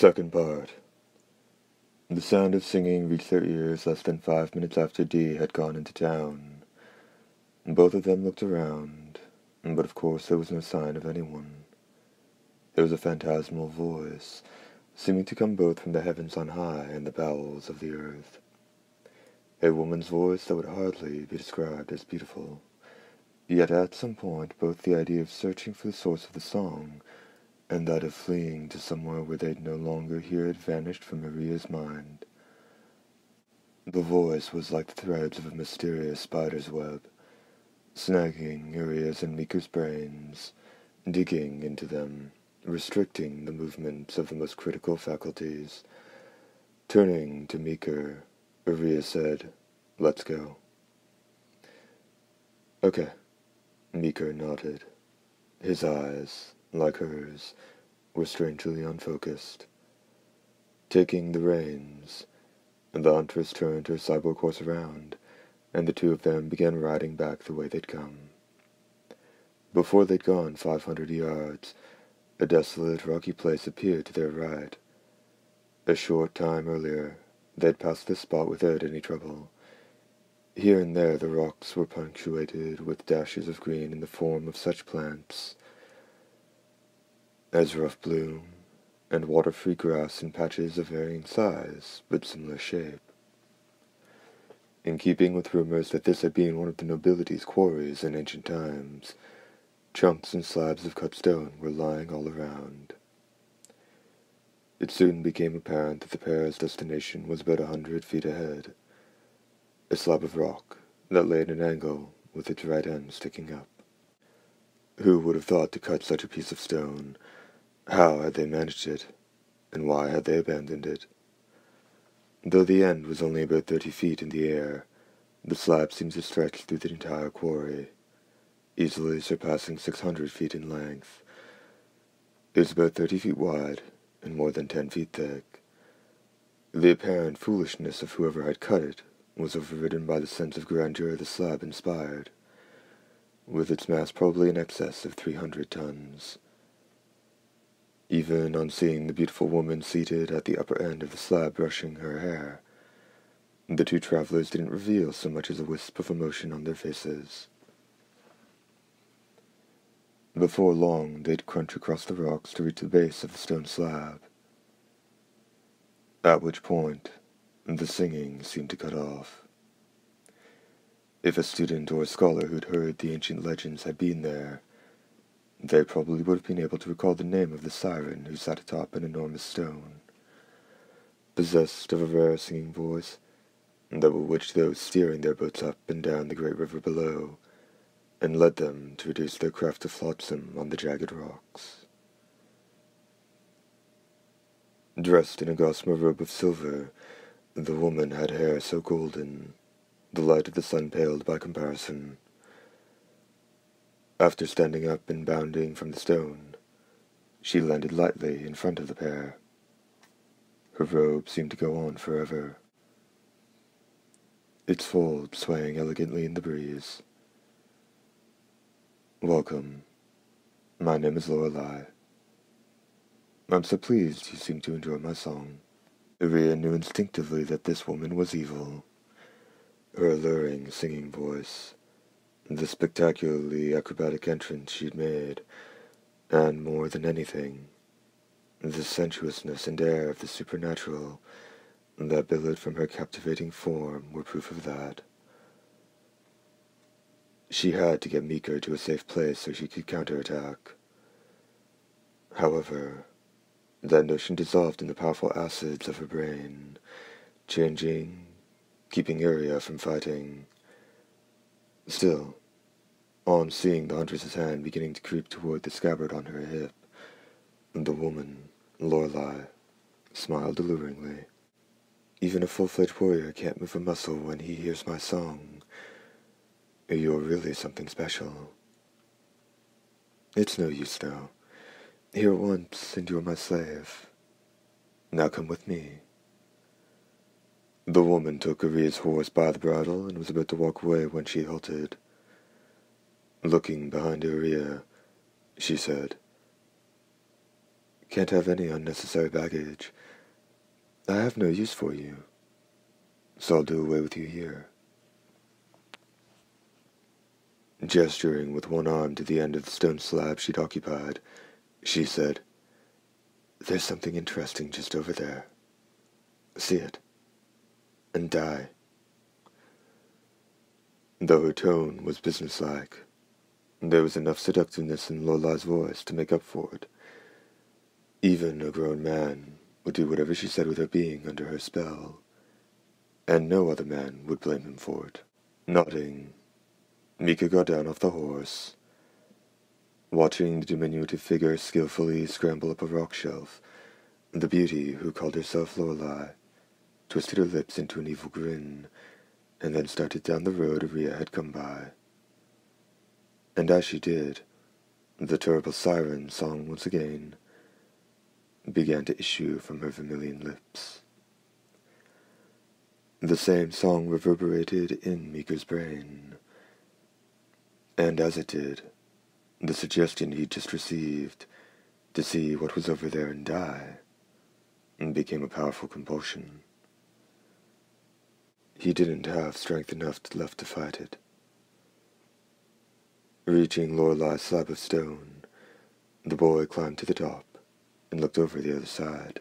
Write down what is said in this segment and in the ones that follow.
Second part. The sound of singing reached their ears less than 5 minutes after Dee had gone into town. Both of them looked around, but of course there was no sign of anyone. There was a phantasmal voice, seeming to come both from the heavens on high and the bowels of the earth. A woman's voice that would hardly be described as beautiful, yet at some point both the idea of searching for the source of the song and that of fleeing to somewhere where they'd no longer hear it vanished from Iriya's mind. The voice was like the threads of a mysterious spider's web, snagging Iriya's and Meeker's brains, digging into them, restricting the movements of the most critical faculties. Turning to Meeker, Iriya said, "Let's go." "Okay." Meeker nodded. His eyes, like hers, were strangely unfocused. Taking the reins, the huntress turned her cyborg horse around, and the two of them began riding back the way they'd come. Before they'd gone 500 yards, a desolate, rocky place appeared to their right. A short time earlier, they'd passed this spot without any trouble. Here and there the rocks were punctuated with dashes of green in the form of such plants as rough bloom, and water-free grass in patches of varying size, but similar shape. In keeping with rumors that this had been one of the nobility's quarries in ancient times, chunks and slabs of cut stone were lying all around. It soon became apparent that the pair's destination was about 100 feet ahead, a slab of rock that lay at an angle with its right end sticking up. Who would have thought to cut such a piece of stone? How had they managed it, and why had they abandoned it? Though the end was only about 30 feet in the air, the slab seemed to stretch through the entire quarry, easily surpassing 600 feet in length. It was about 30 feet wide and more than 10 feet thick. The apparent foolishness of whoever had cut it was overridden by the sense of grandeur the slab inspired, with its mass probably in excess of 300 tons. Even on seeing the beautiful woman seated at the upper end of the slab brushing her hair, the two travelers didn't reveal so much as a wisp of emotion on their faces. Before long, they'd crunch across the rocks to reach the base of the stone slab, at which point the singing seemed to cut off. If a student or a scholar who'd heard the ancient legends had been there, they probably would have been able to recall the name of the siren who sat atop an enormous stone, possessed of a rare singing voice that bewitched those steering their boats up and down the great river below, and led them to reduce their craft to flotsam on the jagged rocks. Dressed in a gossamer robe of silver, the woman had hair so golden, the light of the sun paled by comparison. After standing up and bounding from the stone, she landed lightly in front of the pair. Her robe seemed to go on forever, its folds swaying elegantly in the breeze. "Welcome. My name is Lorelei. I'm so pleased you seem to enjoy my song." Iriya knew instinctively that this woman was evil. Her alluring singing voice, the spectacularly acrobatic entrance she'd made, and more than anything, the sensuousness and air of the supernatural that billowed from her captivating form were proof of that. She had to get Meeker to a safe place so she could counterattack. However, that notion dissolved in the powerful acids of her brain, changing, keeping Iriya from fighting. Still, on seeing the huntress's hand beginning to creep toward the scabbard on her hip, the woman, Lorelei, smiled alluringly. "Even a full-fledged warrior can't move a muscle when he hears my song. You're really something special. It's no use now. Here at once, and you're my slave. Now come with me." The woman took Iriya's horse by the bridle and was about to walk away when she halted. Looking behind Iriya, she said, Can't have any unnecessary baggage. I have no use for you, so I'll do away with you here." Gesturing with one arm to the end of the stone slab she'd occupied, she said, "There's something interesting just over there. See it, and die." Though her tone was businesslike, there was enough seductiveness in Lorelai's voice to make up for it. Even a grown man would do whatever she said with her being under her spell, and no other man would blame him for it. Nodding, Mika got down off the horse. Watching the diminutive figure skillfully scramble up a rock shelf, the beauty, who called herself Lorelei, twisted her lips into an evil grin, and then started down the road Iriya had come by. And as she did, the terrible siren song once again began to issue from her vermilion lips. The same song reverberated in Mika's brain, and as it did, the suggestion he'd just received to see what was over there and die became a powerful compulsion. He didn't have strength enough left to fight it. Reaching Lorelai's slab of stone, the boy climbed to the top and looked over the other side,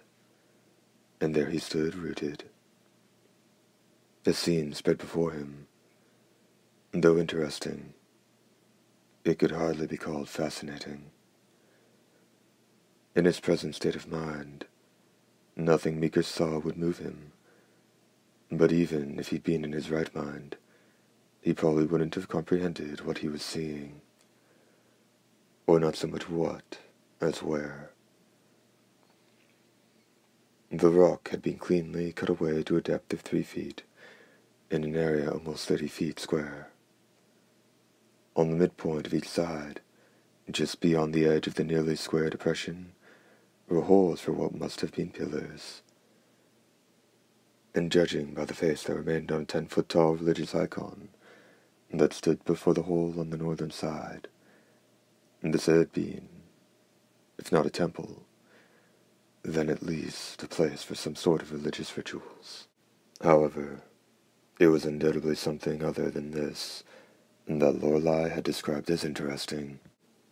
and there he stood rooted. The scene spread before him. Though interesting, it could hardly be called fascinating. In his present state of mind, nothing Mika saw would move him, but even if he'd been in his right mind, he probably wouldn't have comprehended what he was seeing, or not so much what as where. The rock had been cleanly cut away to a depth of 3 feet, in an area almost 30 feet square. On the midpoint of each side, just beyond the edge of the nearly square depression, were holes for what must have been pillars. And judging by the face that remained on a 10-foot-tall religious icon that stood before the hole on the northern side, this had been, if not a temple, then at least a place for some sort of religious rituals. However, it was undoubtedly something other than this that Lorelei had described as interesting.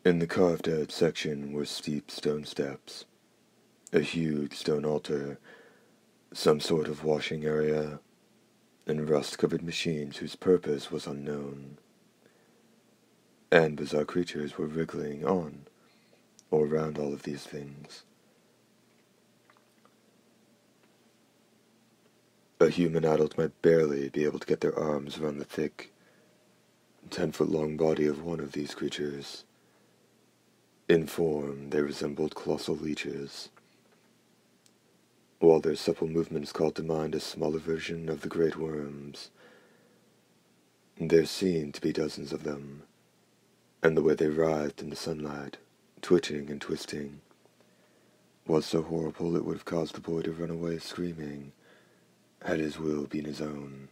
In the carved-out section were steep stone steps, a huge stone altar, some sort of washing area, and rust-covered machines whose purpose was unknown. And bizarre creatures were wriggling on or around all of these things. A human adult might barely be able to get their arms around the thick, 10-foot-long body of one of these creatures. In form, they resembled colossal leeches, while their supple movements called to mind a smaller version of the great worms. There seemed to be dozens of them, and the way they writhed in the sunlight, twitching and twisting, was so horrible it would have caused the boy to run away screaming, had his will been his own.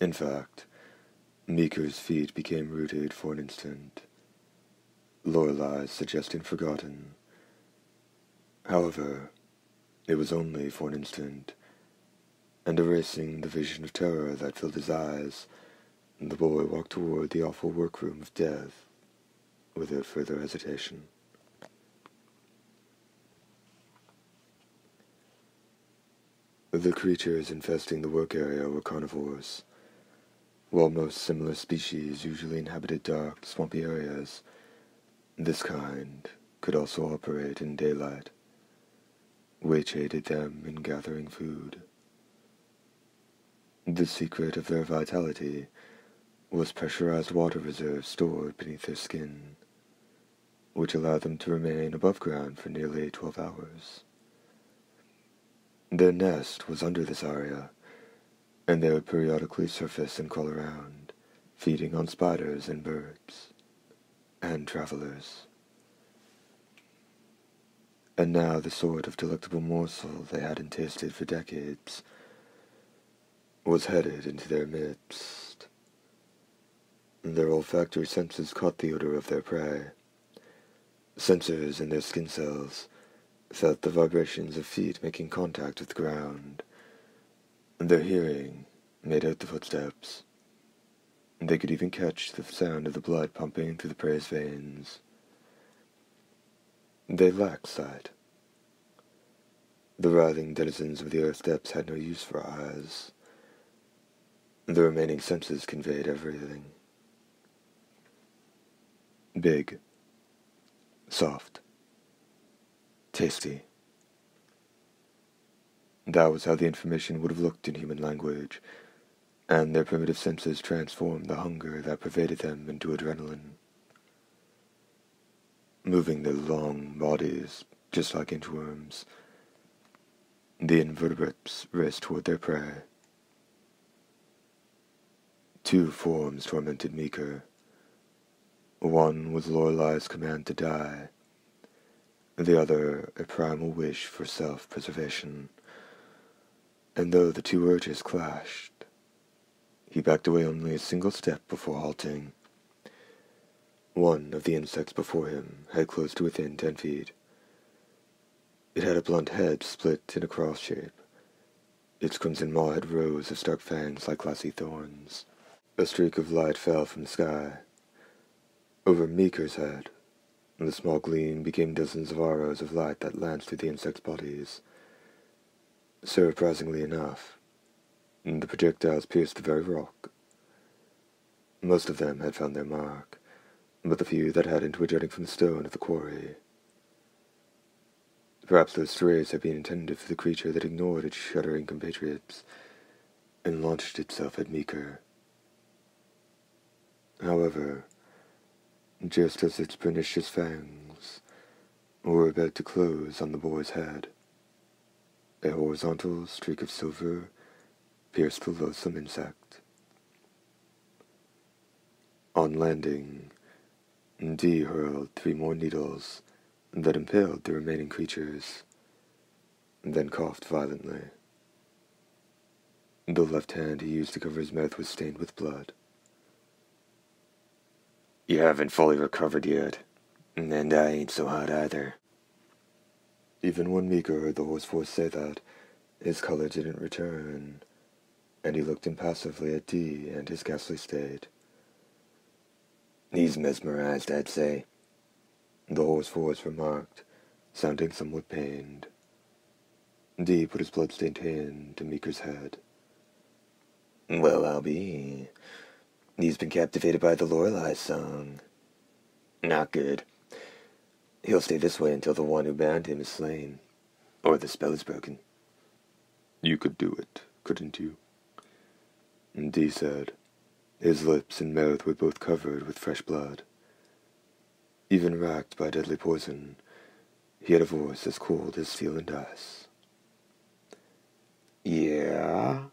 In fact, Mika's feet became rooted for an instant, Lorelai's suggestion forgotten. However, it was only for an instant, and erasing the vision of terror that filled his eyes, the boy walked toward the awful workroom of death without further hesitation. The creatures infesting the work area were carnivores. While most similar species usually inhabited dark, swampy areas, this kind could also operate in daylight, which aided them in gathering food. The secret of their vitality was pressurized water reserves stored beneath their skin, which allowed them to remain above ground for nearly 12 hours. Their nest was under this area, and they would periodically surface and crawl around, feeding on spiders and birds, and travelers. And now the sort of delectable morsel they hadn't tasted for decades was headed into their midst. Their olfactory senses caught the odor of their prey, Sensors in their skin cells felt the vibrations of feet making contact with the ground. Their hearing made out the footsteps. They could even catch the sound of the blood pumping through the prey's veins. They lacked sight. The writhing denizens of the earth's depths had no use for eyes. The remaining senses conveyed everything. Big, soft, tasty. That was how the information would have looked in human language, and their primitive senses transformed the hunger that pervaded them into adrenaline. Moving their long bodies, just like inchworms, the invertebrates raced toward their prey. Two forms tormented Meeker. One was Lorelai's command to die, the other a primal wish for self-preservation. And though the two urges clashed, he backed away only a single step before halting. One of the insects before him had closed to within 10 feet. It had a blunt head split in a cross shape. Its crimson maw had rows of stark fangs like glassy thorns. A streak of light fell from the sky. Over Meeker's head, the small gleam became dozens of arrows of light that lanced through the insects' bodies. Surprisingly enough, the projectiles pierced the very rock. Most of them had found their mark, but the few that hadn't were jutting from the stone of the quarry. Perhaps those strays had been intended for the creature that ignored its shuddering compatriots and launched itself at Meeker. However, just as its pernicious fangs were about to close on the boy's head, a horizontal streak of silver pierced the loathsome insect. On landing, D hurled 3 more needles that impaled the remaining creatures, then coughed violently. The left hand he used to cover his mouth was stained with blood. "You haven't fully recovered yet, and I ain't so hot either." Even when Meeker heard the horse voice say that, his color didn't return, and he looked impassively at D and his ghastly state. "He's mesmerized, I'd say," the horse voice remarked, sounding somewhat pained. D put his blood-stained hand to Meeker's head. "Well, I'll be. He's been captivated by the Lorelei song. Not good. He'll stay this way until the one who bound him is slain, or the spell is broken." "You could do it, couldn't you?" D said. His lips and mouth were both covered with fresh blood. Even racked by deadly poison, he had a voice as cold as steel and ice. "Yeah?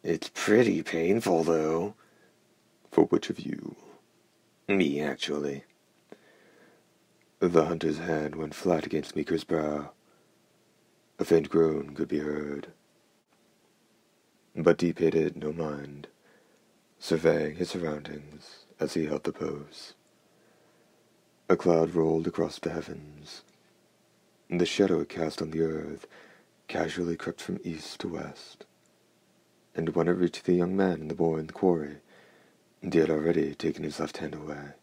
It's pretty painful, though." "For which of you?" "Me, actually." The hunter's hand went flat against Meeker's brow. A faint groan could be heard. But D paid it no mind, surveying his surroundings as he held the pose. A cloud rolled across the heavens. The shadow it cast on the earth casually crept from east to west, and when it reached the young man and the boy in the quarry, D had already taken his left hand away.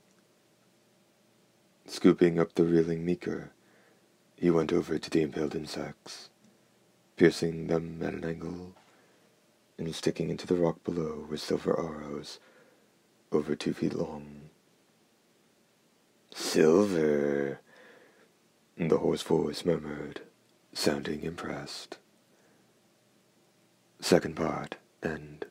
Scooping up the reeling Meeker, he went over to the impaled insects, piercing them at an angle, and sticking into the rock below were silver arrows, over 2 feet long. "Silver," the hoarse voice murmured, sounding impressed. Second part, end.